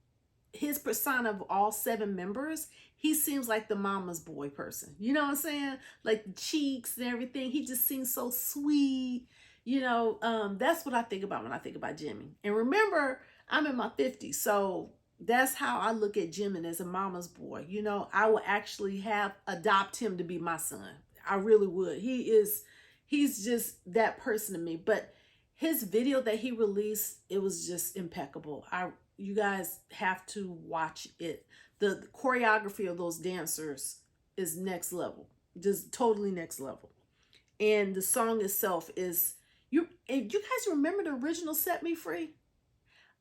his persona of all 7 members, he seems like the mama's boy person. You know what I'm saying? Like the cheeks and everything. He just seems so sweet. That's what I think about when I think about Jimin. And remember, I'm in my 50s, so that's how I look at Jimin, as a mama's boy. I will actually adopt him to be my son. I really would. He's just that person to me. But his video that he released, it was just impeccable. You guys have to watch it. The choreography of those dancers is next level, just totally next level. And the song itself is, you guys remember the original Set Me Free?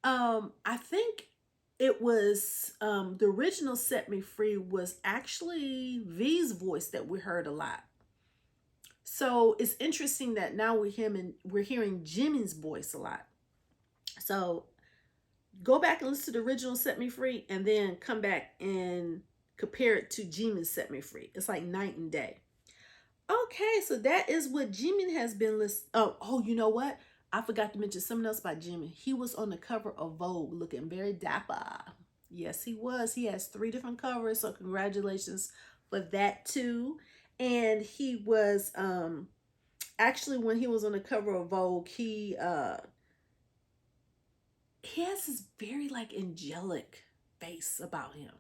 I think it was, the original Set Me Free was actually V's voice that we heard a lot. So it's interesting that now we're hearing Jimin's voice a lot. So go back and listen to the original Set Me Free, and then come back and compare it to Jimin's Set Me Free. It's like night and day. Okay, so that is what Jimin has been listening. Oh, you know what? I forgot to mention something else about Jimin. He was on the cover of Vogue looking very dapper. Yes, he was. He has 3 different covers, so congratulations for that too. And he was actually, when he was on the cover of Vogue, he has this very like angelic face about him.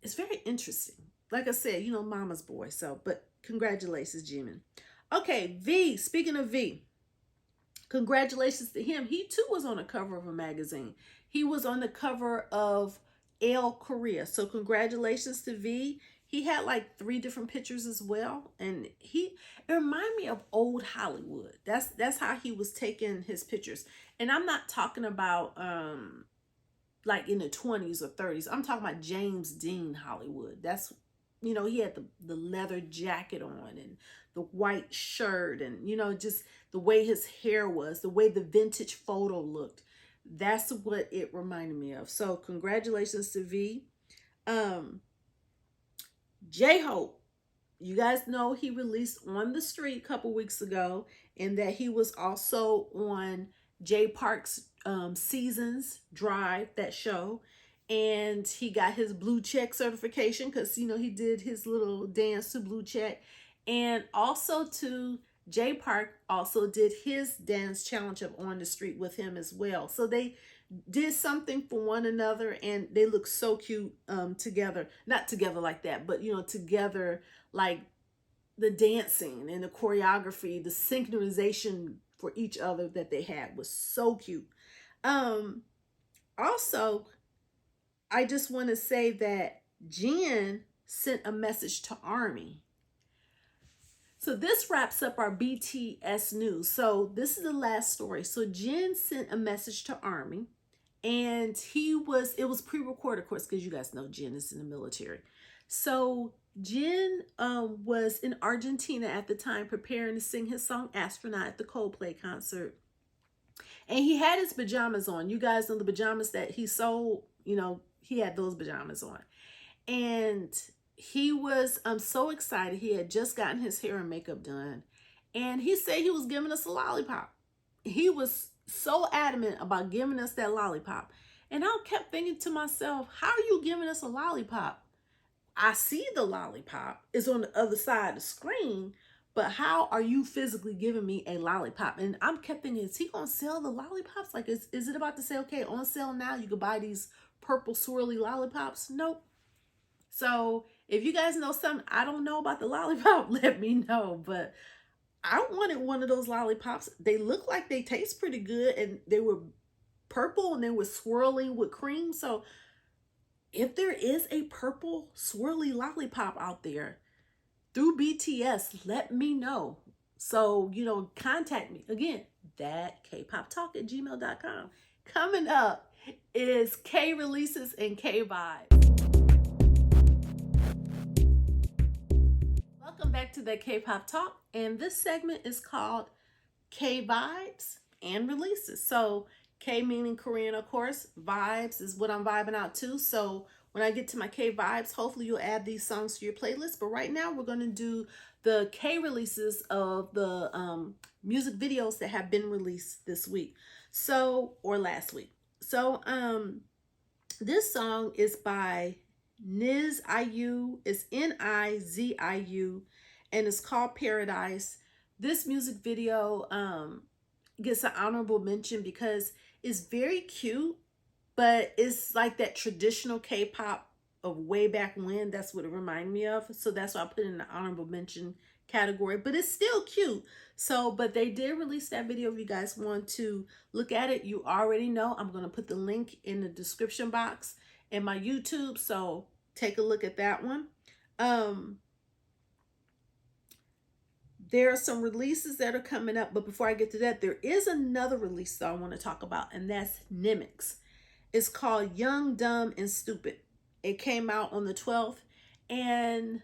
It's very interesting. Like I said, you know, mama's boy. So, but congratulations, Jimin. Okay, V. Speaking of V, congratulations to him. He too was on the cover of a magazine. He was on the cover of Elle Korea. So congratulations to V. He had like 3 different pictures as well. And it reminded me of old Hollywood. That's how he was taking his pictures. And I'm not talking about like in the 20s or 30s. I'm talking about James Dean Hollywood. That's, you know, he had the leather jacket on and the white shirt and, you know, just the way his hair was, the way the vintage photo looked. That's what it reminded me of. So congratulations to V. J-Hope, you guys know he released On the Street a couple weeks ago, and that he was also on Jay Park's Seasons Drive, that show. And he got his blue check certification because, you know, he did his little dance to blue check. And also to Jay Park also did his dance challenge of On the Street with him as well. So they did something for one another, and they look so cute together. Not together like that, but, you know, together, like the dancing and the choreography, the synchronization for each other that they had was so cute. Also, I just want to say that Jin sent a message to ARMY. So this wraps up our BTS news. So this is the last story. So Jin sent a message to ARMY, and it was pre-recorded, of course, because you guys know Jin is in the military. So Jin was in Argentina at the time preparing to sing his song Astronaut at the Coldplay concert. And he had his pajamas on. You guys know the pajamas that he sold, you know, he had those pajamas on. And he was so excited. He had just gotten his hair and makeup done. And he said he was giving us a lollipop. He was so adamant about giving us that lollipop. And I kept thinking to myself, how are you giving us a lollipop? I see the lollipop is on the other side of the screen, but how are you physically giving me a lollipop? And I'm kept thinking, is he gonna sell the lollipops? Like, is it about to say, okay, on sale now, you can buy these purple swirly lollipops? Nope. So if you guys know something I don't know about the lollipop, let me know. But I wanted one of those lollipops. They look like they taste pretty good, and they were purple and they were swirling with cream. So if there is a purple swirly lollipop out there through BTS, let me know. So, you know, contact me. Again, that kpoptalk@gmail.com. Coming up is K releases and K vibes. Welcome back to the K-Pop Talk, and this segment is called K vibes and releases. So K meaning Korean, of course. Vibes is what I'm vibing out to. So when I get to my K vibes, hopefully you'll add these songs to your playlist. But right now we're going to do the K releases of the music videos that have been released this week. So, or last week. So this song is by NIzIU. It's NIzIU, and it's called Paradise. This music video gets an honorable mention because it's very cute, but it's like that traditional K-pop of way back when. That's what it reminded me of. So that's why I put it in the honorable mention category, but it's still cute. So, but they did release that video. If you guys want to look at it, you already know I'm going to put the link in the description box in my YouTube. So take a look at that one. There are some releases that are coming up, but before I get to that, there is another release that I want to talk about, and that's NMIXX. It's called Young, Dumb, and Stupid. It came out on the 12th, and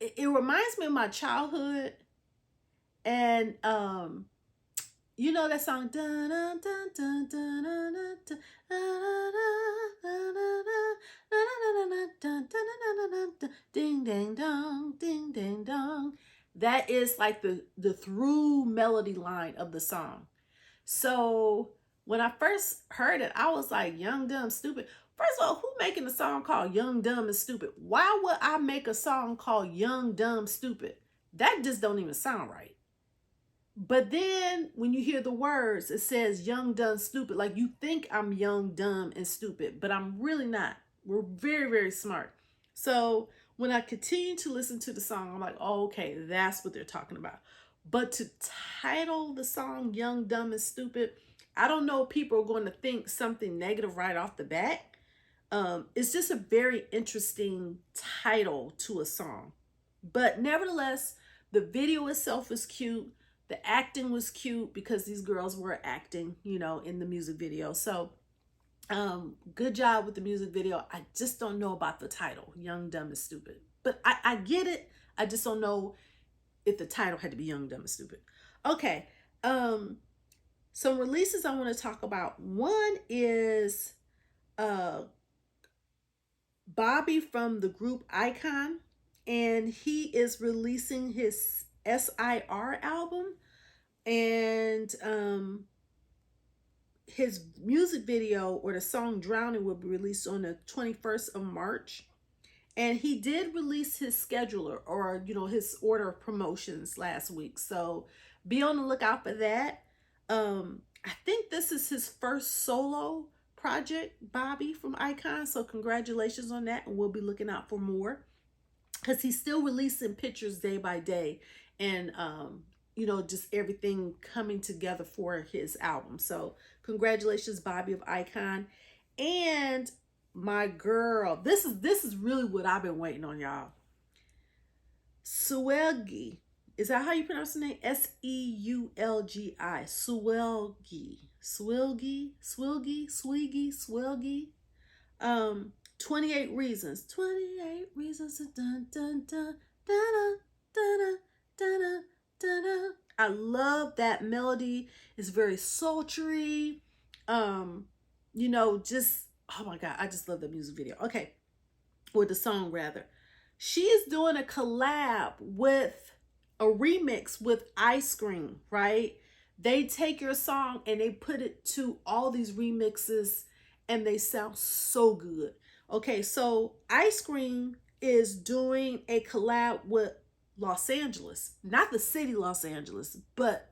it reminds me of my childhood. And you know that song, dun, dun, dun, dun, dun, dun, dun, ding ding dong, ding ding dong. That is like the through melody line of the song. So when I first heard it, I was like, Young, Dumb, Stupid. First of all, who making a song called Young, Dumb, and Stupid? Why would I make a song called Young, Dumb, Stupid? That just don't even sound right. But then when you hear the words, it says young, dumb, stupid. Like you think I'm young, dumb, and stupid, but I'm really not. We're very, very smart. So when I continue to listen to the song, I'm like, oh, okay, that's what they're talking about. But to title the song Young, Dumb, and Stupid, I don't know if people are going to think something negative right off the bat. It's just a very interesting title to a song. But nevertheless, the video itself is cute. The acting was cute because these girls were acting, you know, in the music video. So good job with the music video. I just don't know about the title, Young, Dumb, and Stupid. But I get it. I just don't know if the title had to be Young, Dumb, and Stupid. Okay. Some releases I want to talk about. One is Bobby from the group iKon, and he is releasing his SIR album, and his music video or the song Drowning will be released on the 21st of March. And he did release his scheduler, or you know, his order of promotions last week, so be on the lookout for that. I think this is his first solo project, Bobby from iKon, so congratulations on that, and we'll be looking out for more because he's still releasing pictures day by day, and you know, just everything coming together for his album. So congratulations, Bobby of iKon. And my girl, this is really what I've been waiting on, y'all. Seulgi, is that how you pronounce the name? Seulgi. Seulgi. 28 reasons. 28 reasons. Dun dun dun dun dun dun dun dun. I love that melody. It's very sultry. You know, just oh my god, I just love the music video. Okay, or the song rather. She is doing a collab with a remix with Ice Cream, right? They take your song and they put it to all these remixes and they sound so good. Okay, so Ice Cream is doing a collab with Los Angeles, not the city Los Angeles, but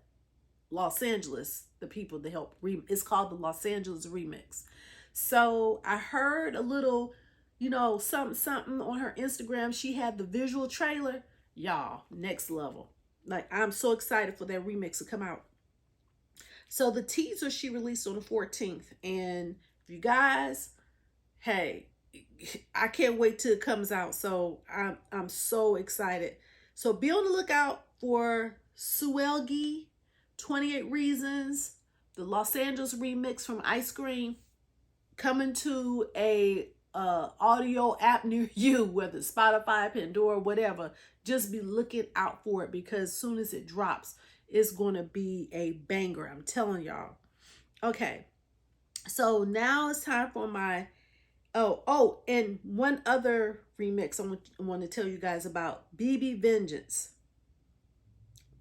Los Angeles, the people that help. It's called the Los Angeles Remix. So I heard a little, you know, something on her Instagram. She had the visual trailer. Y'all, next level. Like, I'm so excited for that remix to come out. So the teaser she released on the 14th. And if you guys, hey, I can't wait till it comes out. So I'm so excited. So be on the lookout for Seulgi, 28 Reasons, the Los Angeles remix from Ice Cream, coming to a audio app near you, whether it's Spotify, Pandora, whatever. Just be looking out for it because as soon as it drops, it's going to be a banger. I'm telling y'all. Okay, so now it's time for my and one other remix I want to tell you guys about. BB Vengeance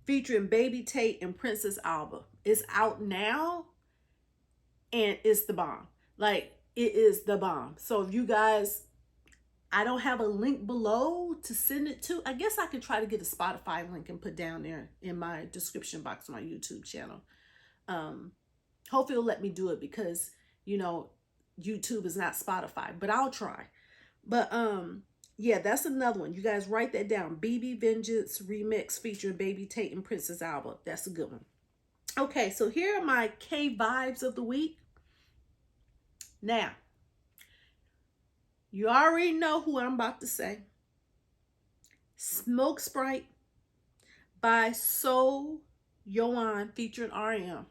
featuring Baby Tate and Princess Alba. It's out now and it's the bomb. Like, it is the bomb. So if you guys, I don't have a link below to send it to. I guess I could try to get a Spotify link and put down there in my description box on my YouTube channel. Hopefully it'll let me do it because, you know, YouTube is not Spotify, but I'll try. But yeah, that's another one. You guys write that down. BB Vengeance remix featuring Baby Tate and Princess Alba. That's a good one. Okay, so here are my K vibes of the week. Now, you already know who I'm about to say. Smoke Sprite by YoOn featuring RM.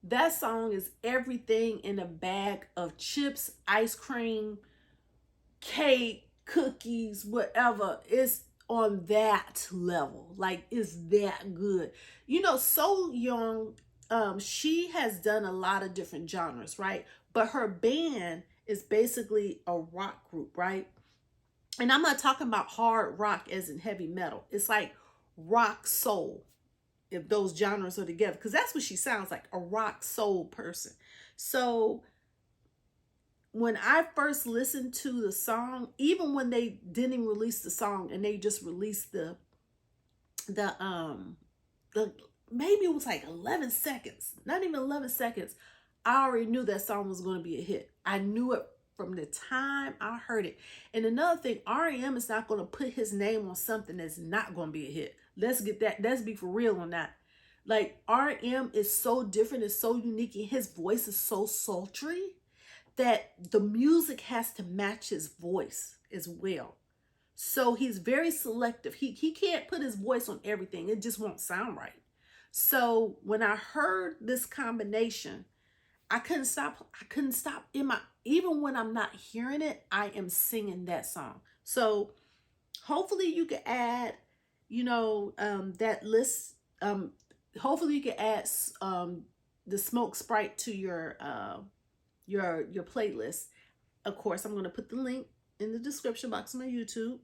That song is everything in a bag of chips, ice cream, cake, cookies, whatever. It's on that level. Like, it's that good. You know, SoYoung, she has done a lot of different genres, right? But her band is basically a rock group, right? And I'm not talking about hard rock as in heavy metal. It's like rock soul, if those genres are together, because that's what she sounds like, a rock soul person. So when I first listened to the song, even when they didn't release the song and they just released the maybe it was like 11 seconds, not even 11 seconds, I already knew that song was going to be a hit. I knew it from the time I heard it. And another thing, R.E.M. is not going to put his name on something that's not going to be a hit. Let's be for real on that. Like, R.E.M. is so different, it's so unique, and his voice is so sultry that the music has to match his voice as well. So he's very selective. He can't put his voice on everything. It just won't sound right. So when I heard this combination, I couldn't stop even when I'm not hearing it, I am singing that song. So hopefully you can add, that list. Hopefully you can add the Smoke Sprite to your playlist. Of course, I'm going to put the link in the description box on my YouTube.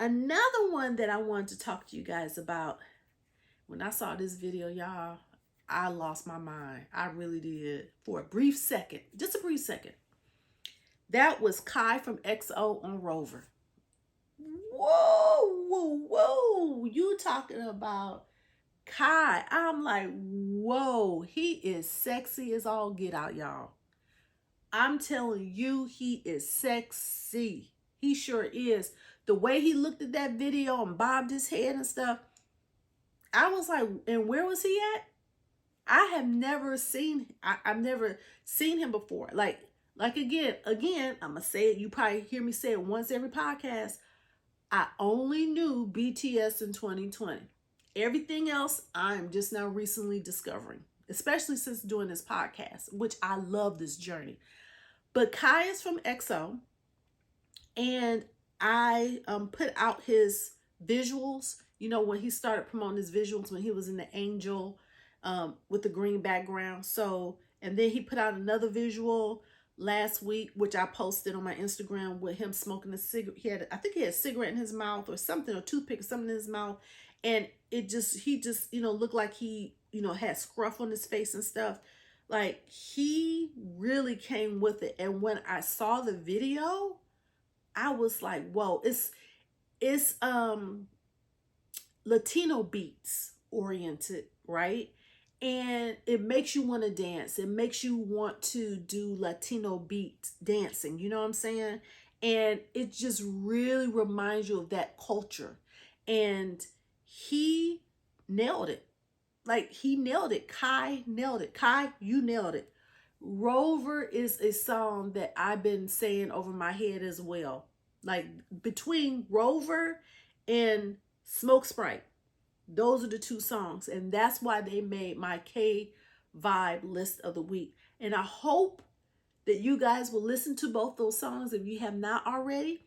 Another one that I wanted to talk to you guys about, when I saw this video, y'all, I lost my mind. I really did, for a brief second, just a brief second. That was Kai from EXO on Rover. Whoa, whoa, whoa. You talking about Kai. I'm like, whoa, he is sexy as all get out, y'all. I'm telling you, he is sexy. He sure is. The way he looked at that video and bobbed his head and stuff, I was like, and where was he at? I've never seen him before. Like again, I'm gonna say it. You probably hear me say it once every podcast. I only knew BTS in 2020. Everything else, I'm just now recently discovering, especially since doing this podcast, which I love this journey. But Kai is from EXO, and I put out his visuals, when he started promoting his visuals, when he was in the angel with the green background. So, and then he put out another visual last week, which I posted on my Instagram, with him smoking a cigarette. I think he had a cigarette in his mouth or something, or toothpick or something in his mouth. And he just, looked like he, had scruff on his face and stuff. Like, he really came with it. And when I saw the video, I was like, whoa, it's Latino beats oriented, right? And it makes you want to dance. It makes you want to do Latino beat dancing. You know what I'm saying? And it just really reminds you of that culture. And he nailed it. Like, he nailed it. Kai nailed it. Kai, you nailed it. Rover is a song that I've been saying over my head as well. Like, between Rover and Smoke Sprite, those are the two songs. And that's why they made my K Vibe list of the week. And I hope that you guys will listen to both those songs if you have not already.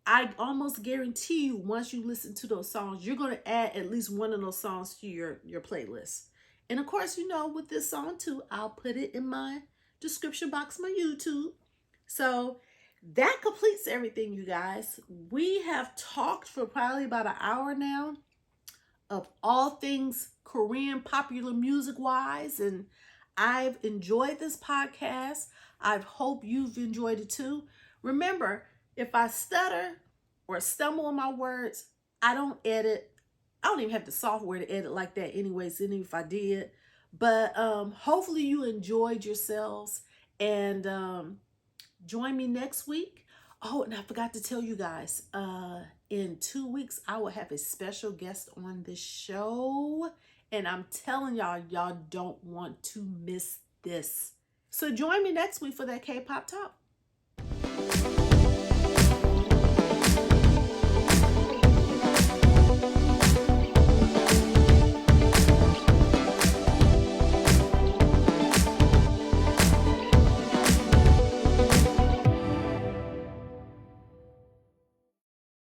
I almost guarantee you, once you listen to those songs, you're going to add at least one of those songs to your playlist. And of course, with this song too, I'll put it in my description box, my YouTube. So that completes everything, you guys. We have talked for probably about an hour now of all things Korean popular music wise, and I've enjoyed this podcast. I hope you've enjoyed it too. Remember, if I stutter or stumble on my words, I don't edit. I don't even have the software to edit like that anyways, even if I did. But hopefully you enjoyed yourselves, and join me next week. Oh, and I forgot to tell you guys, in 2 weeks, I will have a special guest on this show. And I'm telling y'all don't want to miss this. So join me next week for that K-pop talk.